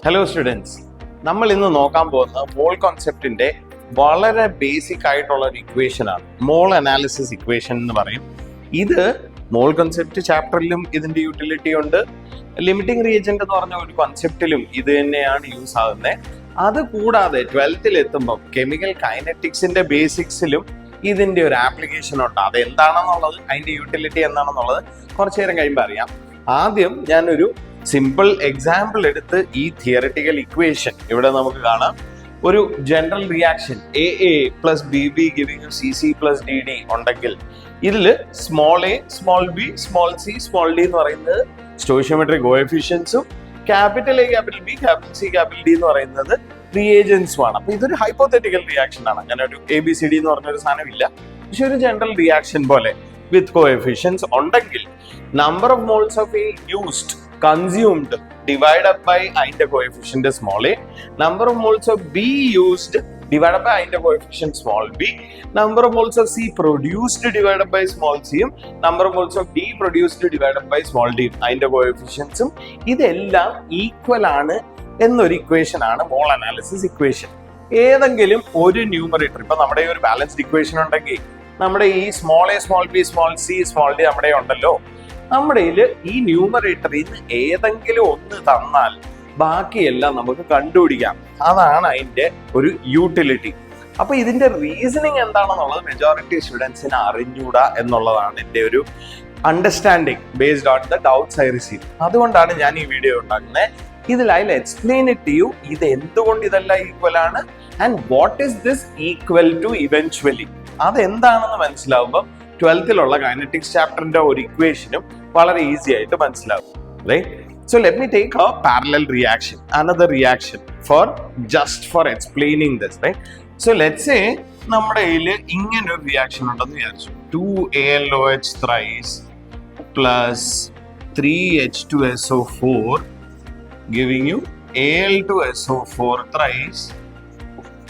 Hello students, നമ്മൾ ഇന്ന് നോക്കാൻ പോകുന്ന മോൾ കോൺസെപ്റ്റിന്റെ വളരെ ബേസിക് ആയിട്ടുള്ള ഒരു ഇക്വേഷൻ ആണ്. മോൾ അനാലിസിസ് ഇക്വേഷൻ എന്ന് പറയും. ഇത് മോൾ കോൺസെപ്റ്റ് ചാപ്റ്ററിലും ഇതിന്റെ യൂട്ടിലിറ്റി ഉണ്ട്. ലിമിറ്റിംഗ് റിയേജന്റ് എന്ന് പറഞ്ഞ ഒരു കോൺസെപ്റ്റിലും ഇത് തന്നെയാണ് യൂസ് ആകുന്നത്. അത് കൂടാതെ 12th എത്തുമ്പോൾ കെമിക്കൽ കൈനറ്റിക്സിന്റെ ബേസിക്സിലും ഇതിന്റെ ഒരു ആപ്ലിക്കേഷൻ ഉണ്ട്. അത് എന്താണെന്നുള്ളത്, അതിന്റെ യൂട്ടിലിറ്റി എന്താണെന്നുള്ളത് കുറച്ചു നേരം കഴിയുമ്പോൾ അറിയാം. ആദ്യം ഞാനൊരു സിമ്പിൾ എക്സാമ്പിൾ എടുത്ത് ഈ തിയററ്റിക്കൽ ഇക്വേഷൻ ഇവിടെ നമുക്ക് കാണാം. ഒരു general reaction A plus B giving CC+DD ഉണ്ടെങ്കിൽ ഇതിൽ small A, small B, small C, small D എന്ന് പറയുന്നത് സ്റ്റോയിഷ്യോമെട്രിക് കോഎഫിഷ്യൻസും capital A, capital B, capital C, capital D എന്ന് പറയുന്നത് റിയേജൻസുമാണ്. അപ്പൊ ഇതൊരു ഹൈപ്പോത്തറ്റിക്കൽ റിയാക്ഷൻ ആണ്. അങ്ങനെ ഒരു ABCD എന്ന് പറഞ്ഞൊരു സാധനമില്ല. പക്ഷെ ഒരു ജനറൽ റിയാക്ഷൻ പോലെ വിത്ത് കോഎഫിഷ്യൻസ് ഉണ്ടെങ്കിൽ number of moles of A used consumed divided by അതിന്റെ coefficient small a, number of moles of B used divided by അതിന്റെ coefficient small b, number of moles of C produced divided by small c, number of moles of D produced divided by small d അതിന്റെ coefficients ഇതെല്ലാം equal ആണ് എന്നൊരു equation ആണ് മോൾ analysis equation. ഏതെങ്കിലും ഒരു numerator, ഇപ്പൊ നമ്മുടെ ഒരു ബാലൻസ്ഡ് ഇക്വേഷൻ ഉണ്ടെങ്കിൽ നമ്മുടെ ഈ small A, small B, small C, small D നമ്മുടെ ഉണ്ടല്ലോ, നമ്മുടെ ഈ ന്യൂമറേറ്ററിൽ നിന്ന് ഏതെങ്കിലും ഒന്ന് തന്നാൽ ബാക്കിയെല്ലാം നമുക്ക് കണ്ടുപിടിക്കാം. അതാണ് അതിന്റെ ഒരു യൂട്ടിലിറ്റി. അപ്പൊ ഇതിന്റെ റീസണിങ് എന്താണെന്നുള്ളത് മെജോറിറ്റി സ്റ്റുഡൻസിന് അറിഞ്ഞൂടാ എന്നുള്ളതാണ് എൻ്റെ ഒരു understanding based on the doubts I receive. അതുകൊണ്ടാണ് ഞാൻ ഈ വീഡിയോ ഉണ്ടാക്കുന്നത്. ഇതിൽ I will explain it to you. ഇത് എന്തുകൊണ്ട് ഇതെല്ലാം ഈക്വൽ ആണ് and what is this equal to eventually. അതെന്താണെന്ന് മനസ്സിലാവുമ്പോൾ 12th കൈനറ്റിക്സ് ചാപ്റ്ററിന്റെ ഒരു ഇക്വേഷനും വളരെ ഈസി ആയിട്ട് മനസ്സിലാവും. Right? So let me take a parallel reaction, another reaction for explaining this, right? So let's say നമ്മുടെ കയ്യിൽ ഇങ്ങനെ ഒരു റിയാക്ഷൻ ഉണ്ടെന്ന് വിചാരിച്ചു. 2AlOH thrice plus 3H2SO4 giving you Al2SO4 thrice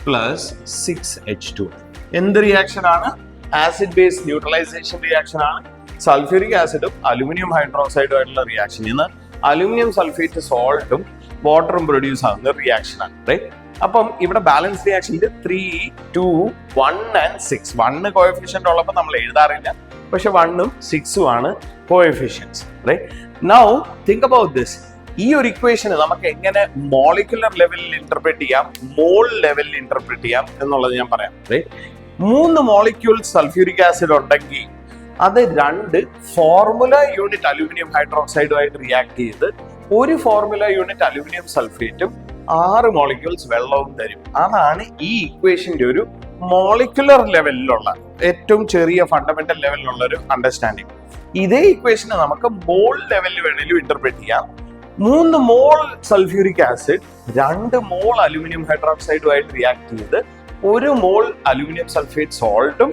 plus 6H2. എന്ത് റിയാക്ഷൻ ആണ്? ആസിഡ് ബേസ് ന്യൂട്രലൈസേഷൻ റിയാക്ഷൻ ആണ്. Sulphuric ആസിഡും അലുമിനിയം ഹൈഡ്രോക്സൈഡും ആയിട്ടുള്ള റിയാക്ഷൻ. ഇന്ന് അലുമിനിയം സൾഫേറ്റ് സോൾട്ടും വാട്ടറും പ്രൊഡ്യൂസ് ആകുന്ന റിയാക്ഷൻ ആണ്. റൈറ്റ്? അപ്പം ഇവിടെ ബാലൻസ് റിയാക്ഷനിൽ 3, 2, 1 ആൻഡ് 6. 1 കോഎഫിഷ്യന്റ് ഉള്ളപ്പോൾ നമ്മൾ എഴുതാറില്ല, പക്ഷെ 1ഉം 6ഉം ആണ് coefficients. Right? Now think about this. ഈ ഒരു ഇക്വേഷന് നമുക്ക് എങ്ങനെ മോളിക്കുലർ ലെവലിൽ ഇന്റർപ്രറ്റ് ചെയ്യാം, മോൾ ലെവലിൽ ഇന്റർപ്രറ്റ് ചെയ്യാം എന്നുള്ളത് ഞാൻ പറയാം. റൈറ്റ്? 3 മോളിക്യൂൾ സൾഫ്യൂരിക് ആസിഡ് ഉണ്ടെങ്കിൽ അത് 2 ഫോർമുല യൂണിറ്റ് അലൂമിനിയം ഹൈഡ്രോക്സൈഡുമായിട്ട് റിയാക്ട് ചെയ്ത് ഒരു ഫോർമുല യൂണിറ്റ് അലൂമിനിയം സൾഫേറ്റും 6 മോളിക്യൂൾസ് വെള്ളവും തരും. അതാണ് ഈ ഇക്വേഷന്റെ ഒരു മോളിക്കുലർ ലെവലിലുള്ള ഏറ്റവും ചെറിയ ഫണ്ടമെന്റൽ ലെവലിലുള്ള ഒരു അണ്ടർസ്റ്റാൻഡിങ്. ഇതേ ഇക്വേഷനെ നമുക്ക് മോൾ ലെവലിൽ വേണമെങ്കിലും ഇന്റർപ്രറ്റ് ചെയ്യാം. 3 മോൾ സൾഫ്യൂരിക് ആസിഡ് 2 മോൾ അലൂമിനിയം ഹൈഡ്രോക്സൈഡുമായിട്ട് റിയാക്ട് ചെയ്ത് 1 മോൾ അലൂമിനിയം സൾഫേറ്റ് സോൾട്ടും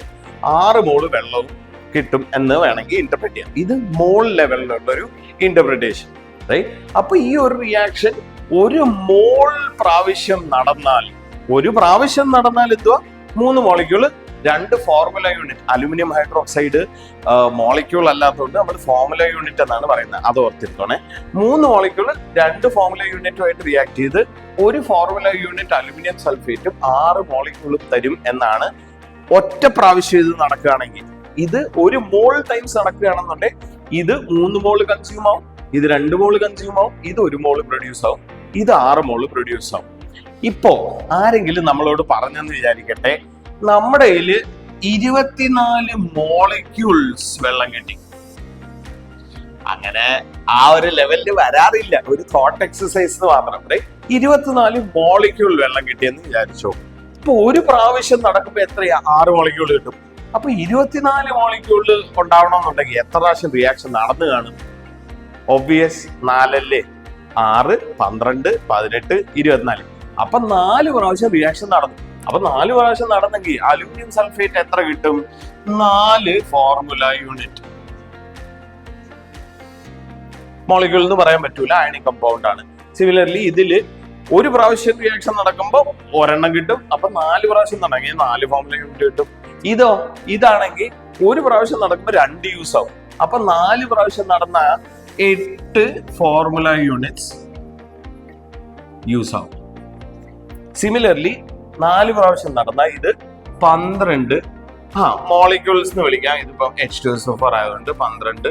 6 മോൾ വെള്ളവും കിട്ടും എന്ന് വേണമെങ്കിൽ ഇന്റർപ്രറ്റ് ചെയ്യാം. ഇത് മോൾ ലെവലിലുള്ള ഒരു ഇന്റർപ്രിട്ടേഷൻ. റൈറ്റ്? അപ്പൊ ഈ ഒരു റിയാക്ഷൻ ഒരു മോൾ പ്രാവശ്യം നടന്നാൽ എന്തുവാ? 3 molecule 2 formula unit. Aluminium hydroxide molecule അല്ലാത്തതുകൊണ്ട് നമ്മൾ ഫോർമുല യൂണിറ്റ് എന്നാണ് പറയുന്നത്. അത് ഓർത്തിരിക്കണേ. 3 മോളിക്യൂള് 2 ഫോർമുല യൂണിറ്റുമായിട്ട് റിയാക്ട് ചെയ്ത് ഒരു ഫോർമുല യൂണിറ്റ് അലൂമിനിയം സൾഫേറ്റും 6 മോളിക്യൂളും തരും എന്നാണ്. ഒറ്റ പ്രാവശ്യം ഇത് നടക്കുകയാണെങ്കിൽ, ഇത് ഒരു മോൾ ടൈംസ് നടക്കുകയാണെന്നുണ്ടെങ്കിൽ ഇത് 3 മോള് കൺസ്യൂം ആവും, ഇത് 2 മോള് കൺസ്യൂം ആവും, ഇത് 1 മോള് പ്രൊഡ്യൂസ് ആവും, ഇത് 6 മോള് പ്രൊഡ്യൂസ് ആവും. ഇപ്പോ ആരെങ്കിലും നമ്മളോട് പറഞ്ഞെന്ന് വിചാരിക്കട്ടെ, നമ്മുടെ കയ്യിൽ 24 മോളിക്യൂൾസ് വെള്ളം കിട്ടി. അങ്ങനെ ആ ഒരു ലെവലിൽ വരാറില്ല, ഒരു തോട്ട് എക്സസൈസ് മാത്രം. 24 മോളിക്യൂൾ വെള്ളം കിട്ടിയെന്ന് വിചാരിച്ചോ. ഇപ്പൊ ഒരു പ്രാവശ്യം നടക്കുമ്പോ എത്രയാ? 6 മോളിക്യൂൾ കിട്ടും. അപ്പൊ 24 മോളിക്യൂള് ഉണ്ടാവണമെന്നുണ്ടെങ്കിൽ എത്ര പ്രാവശ്യം റിയാക്ഷൻ നടന്നു കാണും? ഒബ്വിയസ് 4 അല്ലേ? 6, 12, 18, 24. അപ്പൊ 4 പ്രാവശ്യം റിയാക്ഷൻ നടന്നു. അപ്പൊ 4 പ്രാവശ്യം നടന്നെങ്കിൽ അലൂമിനിയം സൾഫേറ്റ് എത്ര കിട്ടും? 4 ഫോർമുല യൂണിറ്റ്. മോളിക്യൂൾ എന്ന് പറയാൻ പറ്റൂല, അയണിക് കമ്പൗണ്ട് ആണ്. സിമിലർലി ഇതില് ഒരു പ്രാവശ്യം റിയാക്ഷൻ നടക്കുമ്പോൾ ഒരെണ്ണം കിട്ടും. അപ്പൊ 4 പ്രാവശ്യം നടന്നെങ്കിൽ 4 ഫോർമുല യൂണിറ്റ് കിട്ടും. ഇതാണെങ്കിൽ ഒരു പ്രാവശ്യം നടക്കുമ്പോൾ 2 യൂസ് ആവും. അപ്പൊ 4 പ്രാവശ്യം നടന്ന 8 ഫോർമുല യൂണിറ്റ്സ് യൂസ് ആവും. സിമിലർലി 4 പ്രാവശ്യം നടന്നാൽ ഇത് 12 മോളിക്യൂൾസ് എന്ന് വിളിക്കാം. ഇതിപ്പം H2SO4 ആയതുകൊണ്ട് 12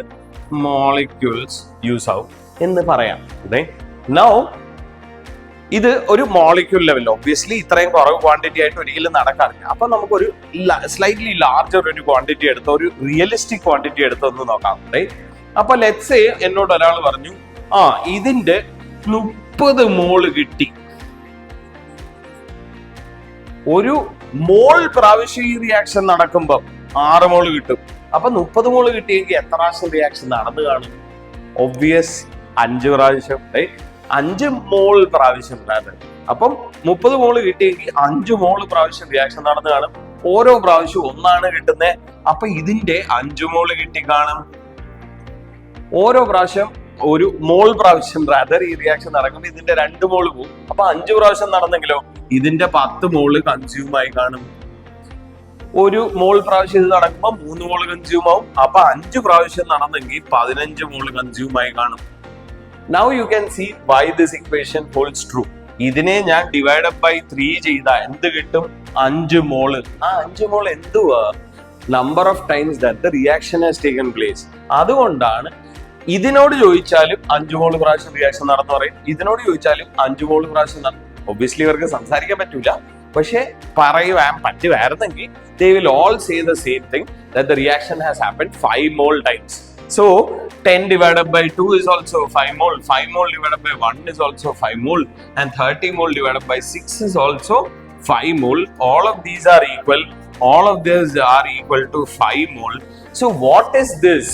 മോളിക്യൂൾസ് യൂസ് ആവും എന്ന് പറയാം. നൗ ഇത് ഒരു മോളിക്യൂൾ ലെവൽ, ഒബ്വിയസ്ലി ഇത്രയും കുറവ് ക്വാണ്ടിറ്റി ആയിട്ട് ഒരിക്കലും നടക്കാറില്ല. അപ്പൊ നമുക്കൊരു സ്ലൈറ്റ്ലി ലാർജർ ഒരു ക്വാണ്ടിറ്റി എടുത്ത്, ഒരു റിയലിസ്റ്റിക് ക്വാണ്ടിറ്റി എടുത്ത് ഒന്ന് നോക്കാം. അപ്പൊ ലെറ്റ്സ് സേ എന്നോട് ഒരാൾ പറഞ്ഞു ഇതിന്റെ 30 മോള് കിട്ടി. ഒരു മോൾ പ്രാവശ്യം ഈ റിയാക്ഷൻ നടക്കുമ്പോൾ 6 മോള് കിട്ടും. അപ്പൊ 30 മോള് കിട്ടിയെങ്കിൽ എത്ര പ്രാവശ്യം റിയാക്ഷൻ നടന്നു കാണും? ഒബ്വിയസ് 5 പ്രാവശ്യം. 5 മോൾ പ്രാവശ്യം ഉണ്ടാകുന്നത്. അപ്പം 30 മോള് കിട്ടിയെങ്കിൽ 5 മോള് പ്രാവശ്യം റിയാക്ഷൻ നടന്നു കാണും. ഓരോ പ്രാവശ്യം ഒന്നാണ് കിട്ടുന്നത്. അപ്പൊ ഇതിന്റെ 5 മോള് കിട്ടി കാണും. ഓരോ പ്രാവശ്യം ഒരു മോൾ പ്രാവശ്യം ഈ റിയാക്ഷൻ നടക്കുമ്പോൾ ഇതിന്റെ 2 മോള് പോകും. അപ്പൊ 5 പ്രാവശ്യം നടന്നെങ്കിലോ ഇതിന്റെ 10 മോള് കൺസ്യൂം ആയി കാണും. ഒരു മോൾ പ്രാവശ്യം ഇത് നടക്കുമ്പോൾ 3 മോള് കൺസ്യൂം ആവും. അപ്പൊ 5 പ്രാവശ്യം നടന്നെങ്കിൽ 15 മോള് കൺസ്യൂം ആയി കാണും. Now you can see why this equation holds true. ഇതിനെ ഞാൻ ഡിവൈഡഡ് ബൈ 3 ചെയ്താൽ എന്ത് കിട്ടും? 5 മോള്. 5 മോള് എന്തുവാ? Number of times that the reaction has taken place. അതുകൊണ്ടാണ് ഇതിനോട് ചോദിച്ചാലും 5 മോള് പ്രാവശ്യം റിയാക്ഷൻ നടന്നു പറയും, ഇതിനോട് ചോദിച്ചാലും 5 മോള് പ്രാവശ്യം നടന്നു. ഒബ്വിയസ്ലി ഇവർക്ക് സംസാരിക്കാൻ പറ്റൂല, പക്ഷെ പറയുവാൻ പറ്റുമായിരുന്നെങ്കിൽ they will all say the same thing, that the reaction has happened 5 mole times. So 10 divided by 2 is also 5 mole, 5 mole divided by 1 is also 5 mole, and 30 mole divided by 6 is also 5 mole. All of these are equal. All of these are equal to 5 mole. So what is this?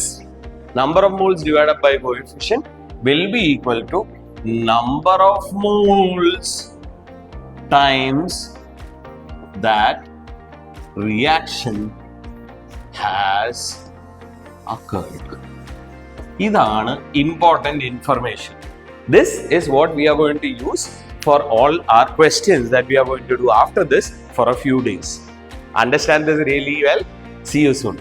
Number of moles divided by coefficient will be equal to number of moles times that reaction has occurred. ഇതാണ് important information. This is what we are going to use for all our questions that we are going to do after this for a few days. Understand this really well. See you soon.